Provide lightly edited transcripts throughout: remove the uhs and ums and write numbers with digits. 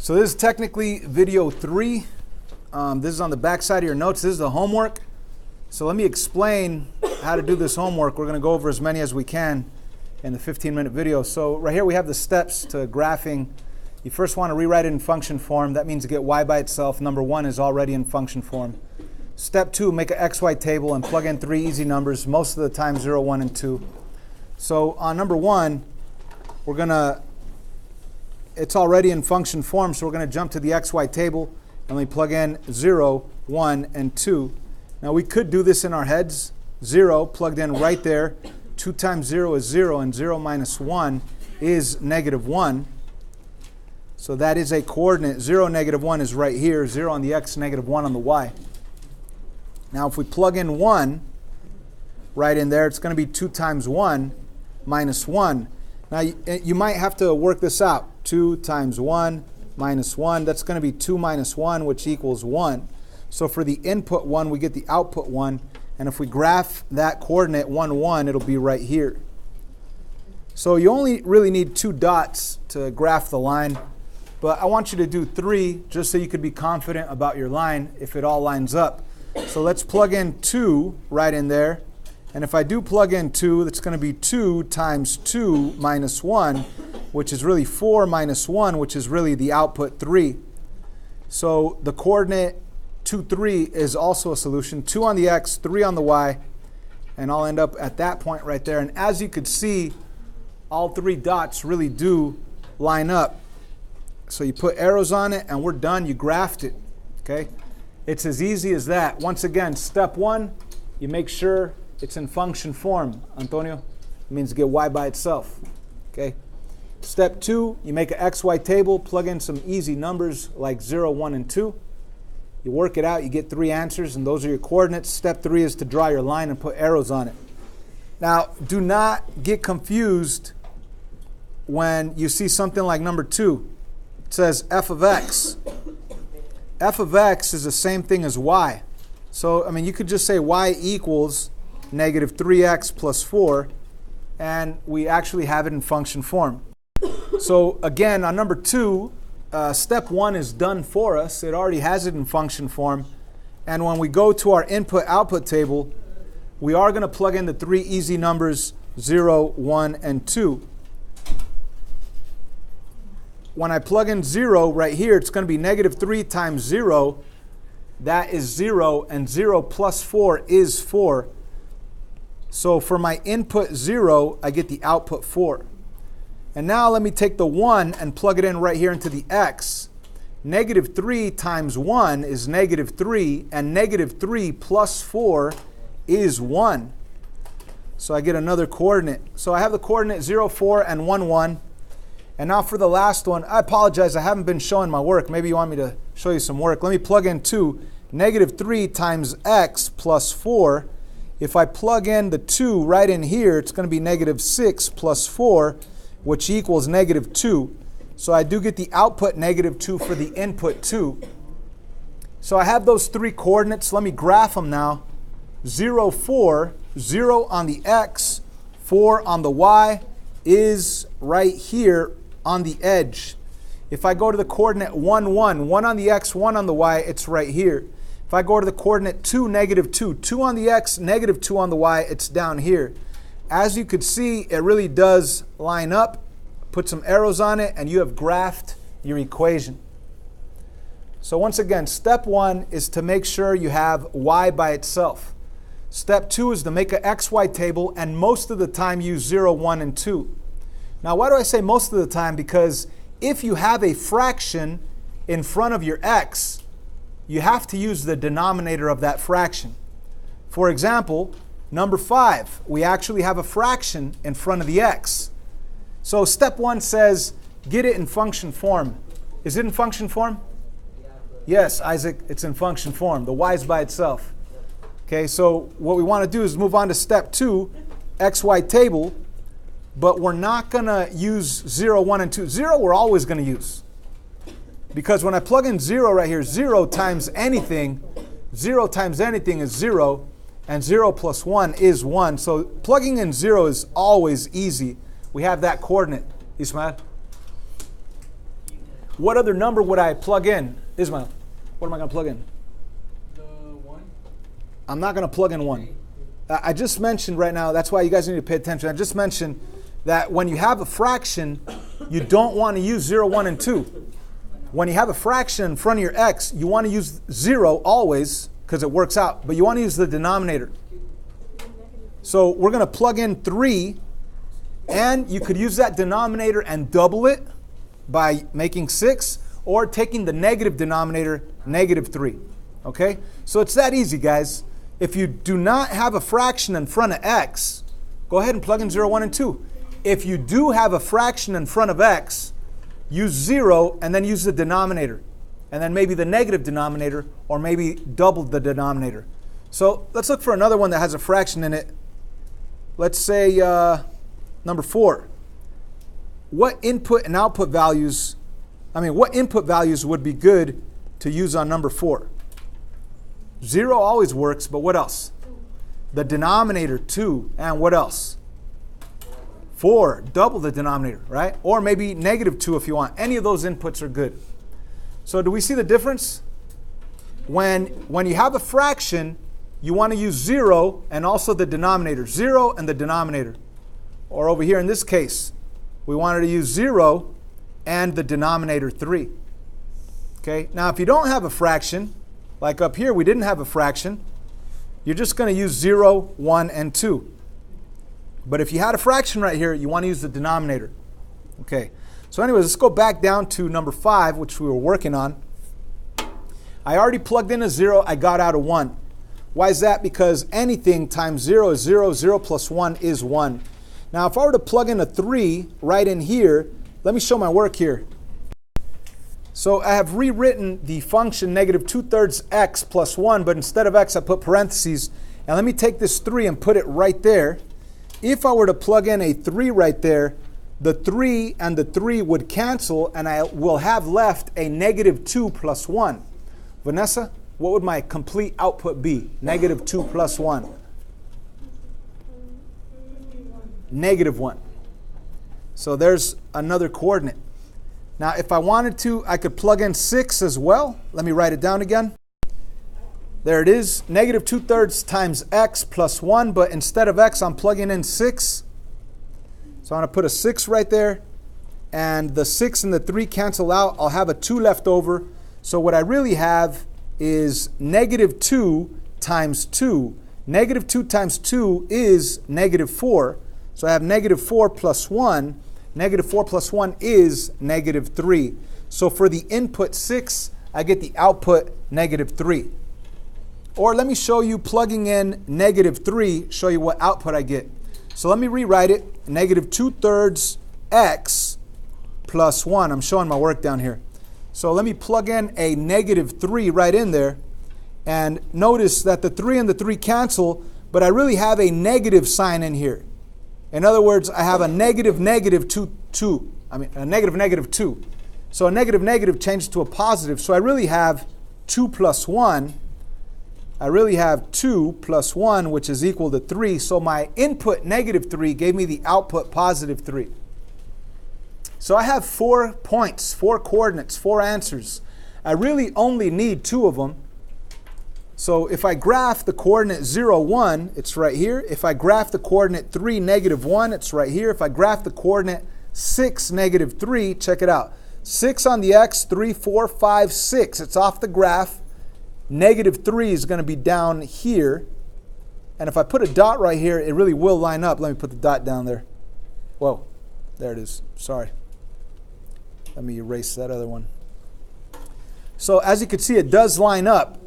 So this is technically video 3. This is on the back side of your notes. This is the homework. So let me explain how to do this homework. We're going to go over as many as we can in the 15-minute video. So right here we have the steps to graphing. You first want to rewrite it in function form. That means to get y by itself. Number 1 is already in function form. Step 2, make an xy table and plug in 3 easy numbers, most of the time 0, 1, and 2. So on number 1, it's already in function form, so we're going to jump to the xy table and we plug in 0, 1, and 2. Now we could do this in our heads. 0 plugged in right there. 2 times 0 is 0, and 0 minus 1 is negative 1. So that is a coordinate. 0, negative 1 is right here. 0 on the x, negative 1 on the y. Now if we plug in 1 right in there, it's going to be 2 times 1 minus 1. Now you might have to work this out. 2 times 1 minus 1, that's going to be 2 minus 1, which equals 1. So for the input 1, we get the output 1. And if we graph that coordinate 1, 1, it'll be right here. So you only really need 2 dots to graph the line. But I want you to do 3 just so you could be confident about your line if it all lines up. So let's plug in 2 right in there. And if I do plug in 2, that's going to be 2 times 2 minus 1, which is really 4 minus 1, which is really the output 3. So the coordinate 2, 3 is also a solution. 2 on the x, 3 on the y, and I'll end up at that point right there. And as you could see, all 3 dots really do line up. So you put arrows on it and we're done. You graphed it. Okay? It's as easy as that. Once again, step 1, you make sure it's in function form. Antonio, it means to get y by itself. Okay? Step 2, you make an xy table, plug in some easy numbers like 0, 1, and 2. You work it out, you get 3 answers, and those are your coordinates. Step 3 is to draw your line and put arrows on it. Now, do not get confused when you see something like number 2. It says f of x. F of x is the same thing as y. So, I mean, you could just say y equals negative 3x plus 4, and we actually have it in function form. So, again, on number 2, step 1 is done for us. It already has it in function form. And when we go to our input-output table, we are going to plug in the 3 easy numbers 0, 1, and 2. When I plug in 0 right here, it's going to be negative 3 times 0. That is 0, and 0 plus 4 is 4. So for my input 0, I get the output 4. And now let me take the 1 and plug it in right here into the x. Negative 3 times 1 is negative 3, and negative 3 plus 4 is 1. So I get another coordinate. So I have the coordinate 0, 4, and 1, 1. And now for the last one, I apologize, I haven't been showing my work. Maybe you want me to show you some work. Let me plug in 2. Negative 3 times x plus 4. If I plug in the 2 right in here, it's going to be negative 6 plus 4, which equals negative 2. So I do get the output negative 2 for the input 2. So I have those 3 coordinates. Let me graph them now. 0, 4, 0 on the x, 4 on the y is right here on the edge. If I go to the coordinate 1, 1, 1 on the x, 1 on the y, it's right here. If I go to the coordinate 2, negative 2, 2 on the x, negative 2 on the y, it's down here. As you could see, it really does line up. Put some arrows on it, and you have graphed your equation. So once again, step 1 is to make sure you have y by itself. Step 2 is to make an xy table, and most of the time use 0, 1, and 2. Now, why do I say most of the time? Because if you have a fraction in front of your x, you have to use the denominator of that fraction. For example, number 5, we actually have a fraction in front of the x. So step 1 says, get it in function form. Is it in function form? Yes, Isaac, it's in function form. The y is by itself. Okay, so what we want to do is move on to step 2, xy table, but we're not going to use 0, 1, and 2. 0 we're always going to use. Because when I plug in 0 right here, 0 times anything is 0, and 0 plus 1 is 1. So plugging in 0 is always easy. We have that coordinate. Ismael? what other number would I plug in? Ismail, what am I going to plug in? The 1. I'm not going to plug in 1. I just mentioned right now, that's why you guys need to pay attention. I just mentioned that when you have a fraction, you don't want to use 0, 1, and 2. When you have a fraction in front of your x, you want to use 0 always because it works out, but you want to use the denominator. So we're going to plug in 3, and you could use that denominator and double it by making 6, or taking the negative denominator, -3. Okay? So it's that easy, guys. If you do not have a fraction in front of x, go ahead and plug in 0, 1, and 2. If you do have a fraction in front of x, use 0 and then use the denominator. And then maybe the negative denominator, or maybe double the denominator. So let's look for another one that has a fraction in it. Let's say number 4. What input values would be good to use on number 4? 0 always works, but what else? The denominator, 2, and what else? 4, double the denominator, right? Or maybe -2 if you want. Any of those inputs are good. So do we see the difference? When you have a fraction, you want to use 0 and also the denominator. 0 and the denominator. Or over here in this case, we wanted to use 0 and the denominator 3. Okay, now if you don't have a fraction, like up here we didn't have a fraction, you're just going to use 0, 1, and 2. But if you had a fraction right here, you want to use the denominator. Okay, so anyways, let's go back down to number 5, which we were working on. I already plugged in a 0, I got out a 1. Why is that? Because anything times 0 is 0, 0 plus 1 is 1. Now if I were to plug in a 3 right in here, let me show my work here. So I have rewritten the function -2/3 x plus 1, but instead of x I put parentheses. And let me take this 3 and put it right there. If I were to plug in a 3 right there, the 3 and the 3 would cancel, and I will have left a -2 plus 1. Vanessa, what would my complete output be? -2 plus 1. -1. So there's another coordinate. Now if I wanted to, I could plug in 6 as well. Let me write it down again. There it is, -2/3 times x plus 1, but instead of x, I'm plugging in 6. So I'm going to put a 6 right there, and the 6 and the 3 cancel out. I'll have a 2 left over. So what I really have is -2 times 2. -2 times 2 is -4. So I have -4 plus 1. -4 plus 1 is -3. So for the input 6, I get the output -3. Or let me show you plugging in -3, show you what output I get. So let me rewrite it, -2/3 x plus 1. I'm showing my work down here. So let me plug in a -3 right in there. And notice that the 3 and the 3 cancel, but I really have a negative sign in here. In other words, I have a -2. So a negative changes to a positive. So I really have 2 plus 1. I really have 2 plus 1, which is equal to 3. So my input -3 gave me the output +3. So I have 4 points, 4 coordinates, 4 answers. I really only need 2 of them. So if I graph the coordinate 0, 1, it's right here. If I graph the coordinate 3, -1, it's right here. If I graph the coordinate 6, -3, check it out. 6 on the x, 3, 4, 5, 6. It's off the graph. -3 is going to be down here. And if I put a dot right here, it really will line up. Let me put the dot down there. Whoa, there it is. Sorry. Let me erase that other one. So as you can see, it does line up.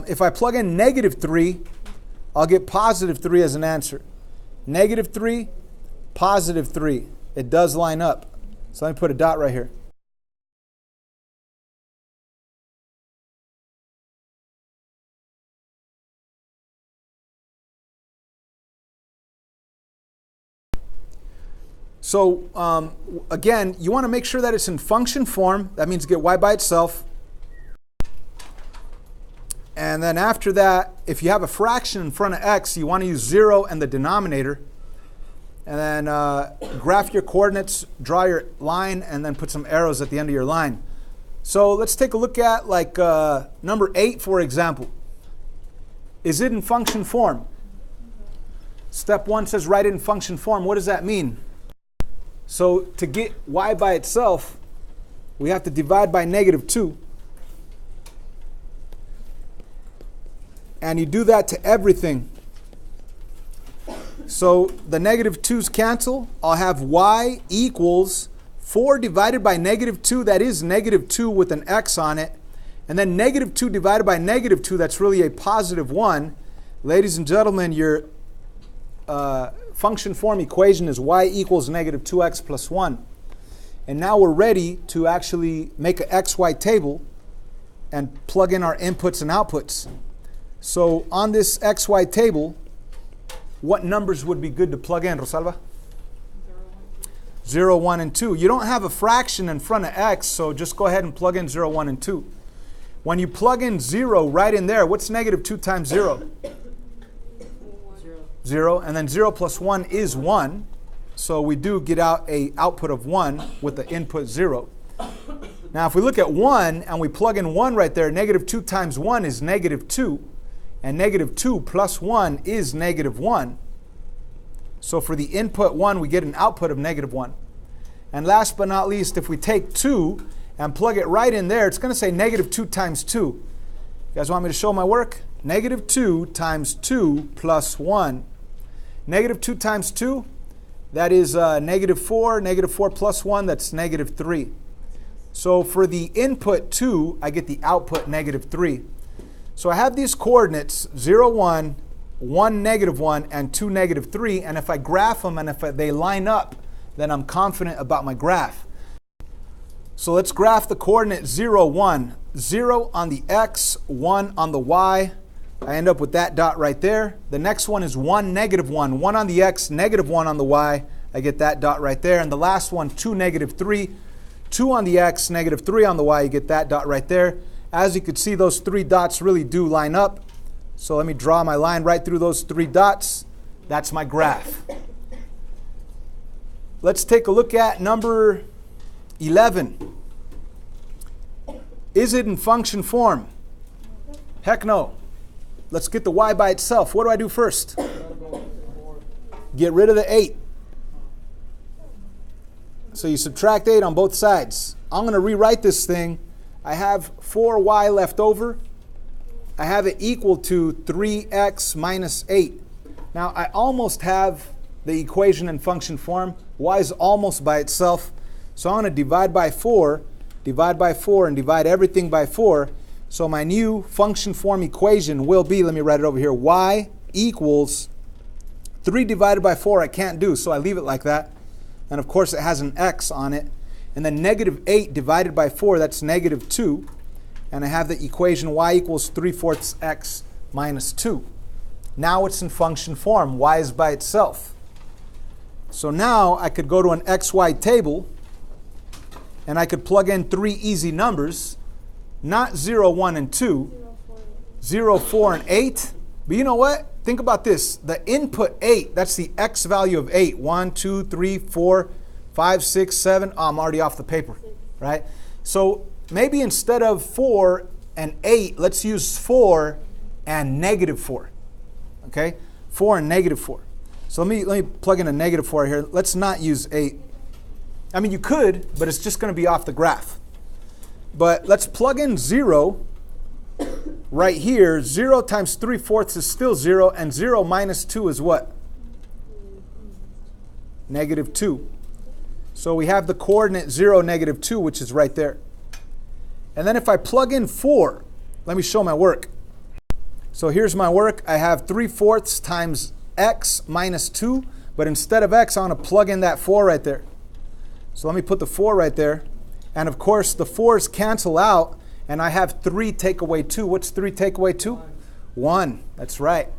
If I plug in -3, I'll get +3 as an answer. -3, +3. It does line up. So let me put a dot right here. So again, you want to make sure that it's in function form. That means get y by itself. And then after that, if you have a fraction in front of x, you want to use 0 and the denominator. And then graph your coordinates, draw your line, and then put some arrows at the end of your line. So let's take a look at like number 8, for example. Is it in function form? Step 1 says write it in function form. What does that mean? So to get y by itself, we have to divide by -2. And you do that to everything. So the -2's cancel. I'll have y equals 4 divided by -2. That is -2 with an x on it. And then -2 divided by -2, that's really a positive 1. Ladies and gentlemen, your function form equation is y equals -2x plus 1. And now we're ready to actually make an XY table and plug in our inputs and outputs. So on this XY table, what numbers would be good to plug in, Rosalba? 0, 1, and 2. You don't have a fraction in front of x, so just go ahead and plug in 0, 1, and 2. When you plug in 0 right in there, what's -2 times 0? 0. And then 0 plus 1 is 1. So we do get out a output of 1 with the input 0. Now if we look at 1 and we plug in 1 right there, -2 times 1 is -2. And -2 plus 1 is -1. So for the input 1, we get an output of -1. And last but not least, if we take 2 and plug it right in there, it's going to say -2 times 2. You guys want me to show my work? -2 times 2 plus 1. -2 times 2, that is -4. -4 plus 1, that's -3. So for the input 2, I get the output -3. So I have these coordinates 0, 1, 1, -1, and 2, -3. And if I graph them and if they line up, then I'm confident about my graph. So let's graph the coordinate 0, 1. 0 on the x, 1 on the y. I end up with that dot right there. The next one is 1, -1. 1 on the x, -1 on the y. I get that dot right there. And the last one, 2, -3. 2 on the x, -3 on the y. You get that dot right there. As you can see, those 3 dots really do line up. So let me draw my line right through those 3 dots. That's my graph. Let's take a look at number 11. Is it in function form? Heck no. Let's get the y by itself. What do I do first? Get rid of the 8. So you subtract 8 on both sides. I'm going to rewrite this thing. I have 4y left over. I have it equal to 3x minus 8. Now I almost have the equation in function form. Y is almost by itself. So I'm going to divide by 4, and divide everything by 4. So my new function form equation will be, let me write it over here, y equals 3 divided by 4 I can't do, so I leave it like that. And of course it has an x on it. And then -8 divided by 4, that's -2. And I have the equation y equals 3/4 x minus 2. Now it's in function form. Y is by itself. So now I could go to an XY table and I could plug in 3 easy numbers. Not 0, 1, and 2. 0, 4, and 8. But you know what? Think about this. The input 8, that's the x value of 8. 1, 2, 3, 4, 5, 6, 7. Oh, I'm already off the paper, right? So maybe instead of 4 and 8, let's use 4 and -4. Okay? 4 and -4. So let me plug in a -4 here. Let's not use 8. I mean, you could, but it's just going to be off the graph. But let's plug in 0 right here. 0 times 3/4 is still 0, and 0 minus 2 is what? -2. So we have the coordinate 0, -2, which is right there. And then if I plug in 4, let me show my work. So here's my work. I have 3/4 times x minus 2, but instead of x, I want to plug in that 4 right there. So let me put the 4 right there. And of course, the 4's cancel out, and I have 3 take away 2. What's 3 take away 2? 1. That's right.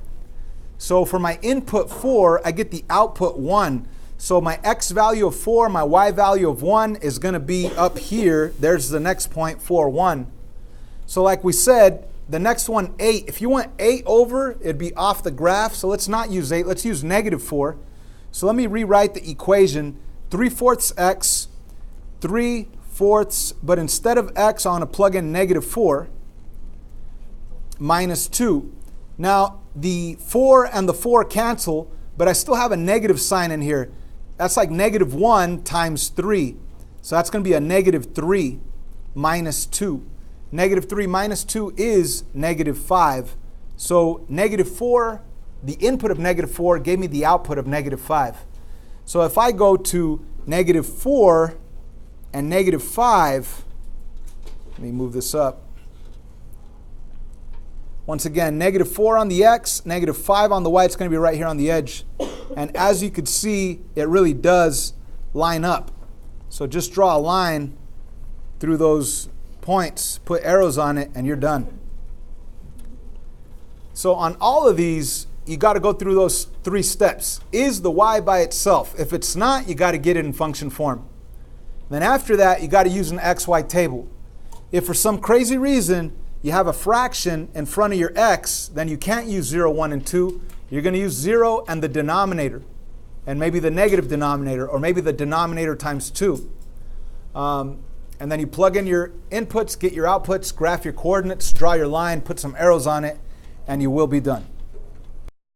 So for my input 4, I get the output 1. So my x value of 4, my y value of 1 is going to be up here. There's the next point, 4, 1. So like we said, the next one, 8. If you want 8 over, it'd be off the graph. So let's not use 8. Let's use -4. So let me rewrite the equation. 3/4 x, 3/4, but instead of x, I want to plug in -4 minus 2. Now, the 4 and the 4 cancel, but I still have a negative sign in here. That's like -1 times 3. So that's going to be a -3 minus 2. -3 minus 2 is -5. So -4, the input of -4 gave me the output of -5. So if I go to -4 and -5, let me move this up. Once again, -4 on the x, -5 on the y. It's going to be right here on the edge. And as you can see, it really does line up. So just draw a line through those points, put arrows on it, and you're done. So on all of these, you got to go through those 3 steps. Is the y by itself? If it's not, you got to get it in function form. Then after that, you got to use an xy table. If for some crazy reason you have a fraction in front of your x, then you can't use 0, 1, and 2. You're going to use 0 and the denominator, and maybe the negative denominator, or maybe the denominator times 2. And then you plug in your inputs, get your outputs, graph your coordinates, draw your line, put some arrows on it, and you will be done.